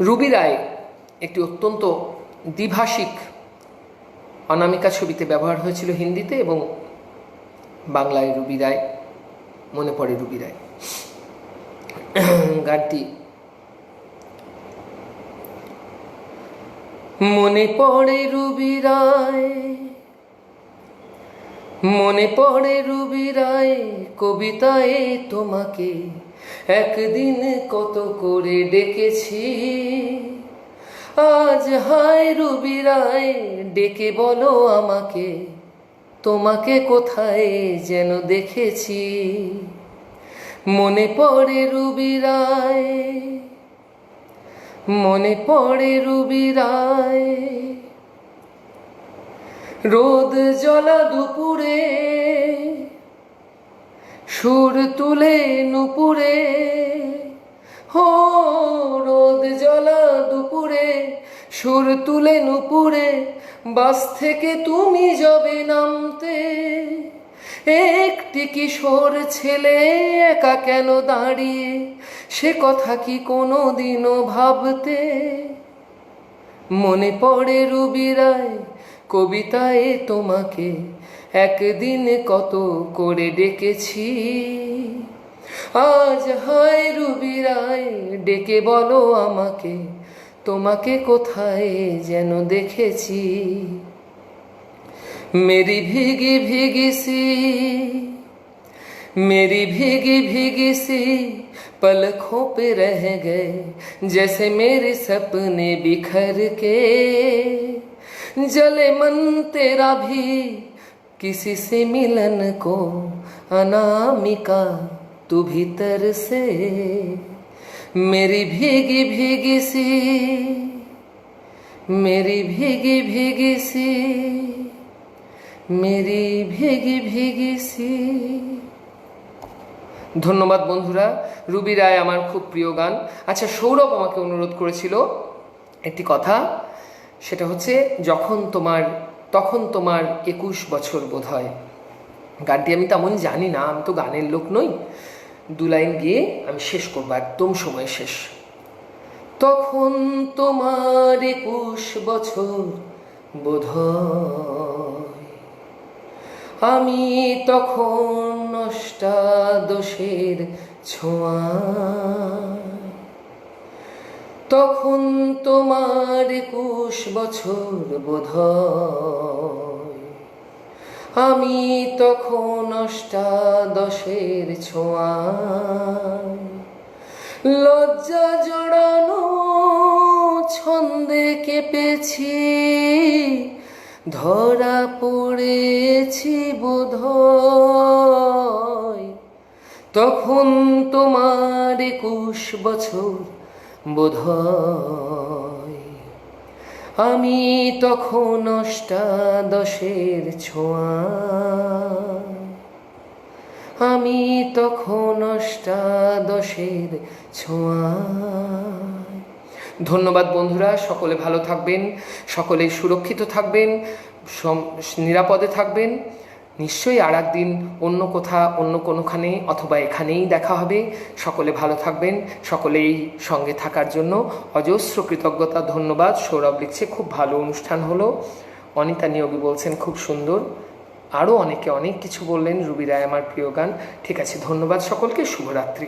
রুবি রায় একটি অত্যন্ত দ্বিভাষিক অনামিকা ছবিতে ব্যবহার হয়েছিল হিন্দিতে, এবং বাংলায় রুবি রায়, মনে পড়ে রুবি রায়। গানটি মনে পড়ে রুবি রায়, মনে পড়ে রুবি রায়, কবিতায় তোমাকে একদিন কত করে ডেকেছি। আজ হায় রুবি রায়, ডেকে বলো আমাকে, তোমাকে কোথায় যেন দেখেছি। মনে পড়ে রুবি রায়, মনে পড়ে রুবি রায়, রোদ জ্বলা দুপুরে, সুর তুলে নুপুরে, হো রোদ জ্বলা দুপুরে, সুর তুলে নুপুরে, বাস থেকে তুমি যবে নামতে, একটি কিশোর ছেলে একা কেন দাঁড়িয়ে, সে কথা কি কোনো দিনও ভাবতে। মনে পড়ে রুবি রায়, কবিতায় তোমাকে একদিন কত করে ডেকেছি। আজ হায় রুবি রায়, ডেকে বলো আমাকে, তোমাকে কোথায় যেন দেখেছি। मेरी भीगी भीगी सी, मेरी भीगी भीगी सी पलकों पे रह गए, जैसे मेरे सपने बिखर के, जले मन तेरा भी किसी से मिलन को, अनामिका तू भीतर से। मेरी भीगी भीगी सी, मेरी भीगी भीगी सी, মেরি ভেগি ভেগেছি। ধন্যবাদ বন্ধুরা, রুবি রায় আমার খুব প্রিয় গান। আচ্ছা, সৌরভ আমাকে অনুরোধ করেছিল একটি কথা, সেটা হচ্ছে তখন তোমার 21 বছর বোধ হয়। গানটি আমি তেমন জানি না, আমি তো গানের লোক নই। দু লাইন গিয়ে আমি শেষ করবো, একদম সময় শেষ। তখন তোমার 21 বছর বোধ হয়, আমি তখন অষ্টাদশের ছোঁয়া। তখন তোমার 21 বছর বোধ হয়, আমি তখন অষ্টাদশের ছোঁয়া। লজ্জা জড়ানো ছন্দে কেঁপেছি, ধরা পড়েছি বোধহয়। তখন তোমার 21 বছর বোধহয়, আমি তখন অষ্টাদশের ছোঁয়া। আমি তখন অষ্টাদশের ছোঁয়া। ধন্যবাদ বন্ধুরা, সকলে ভালো থাকবেন, সকলে সুরক্ষিত থাকবেন, নিরাপদে থাকবেন। নিশ্চয়ই আর একদিন অন্য কোনোখানে অথবা এখানেই দেখা হবে। সকলে ভালো থাকবেন, সকলেই সঙ্গে থাকার জন্য অজস্র কৃতজ্ঞতা, ধন্যবাদ। সৌরভ লিখছে খুব ভালো অনুষ্ঠান হলো। অনিতা নিয়োগী বলছেন খুব সুন্দর। আরও অনেকে অনেক কিছু বললেন। রুবি রায় আমার প্রিয় গান। ঠিক আছে, ধন্যবাদ সকলকে, শুভরাত্রি।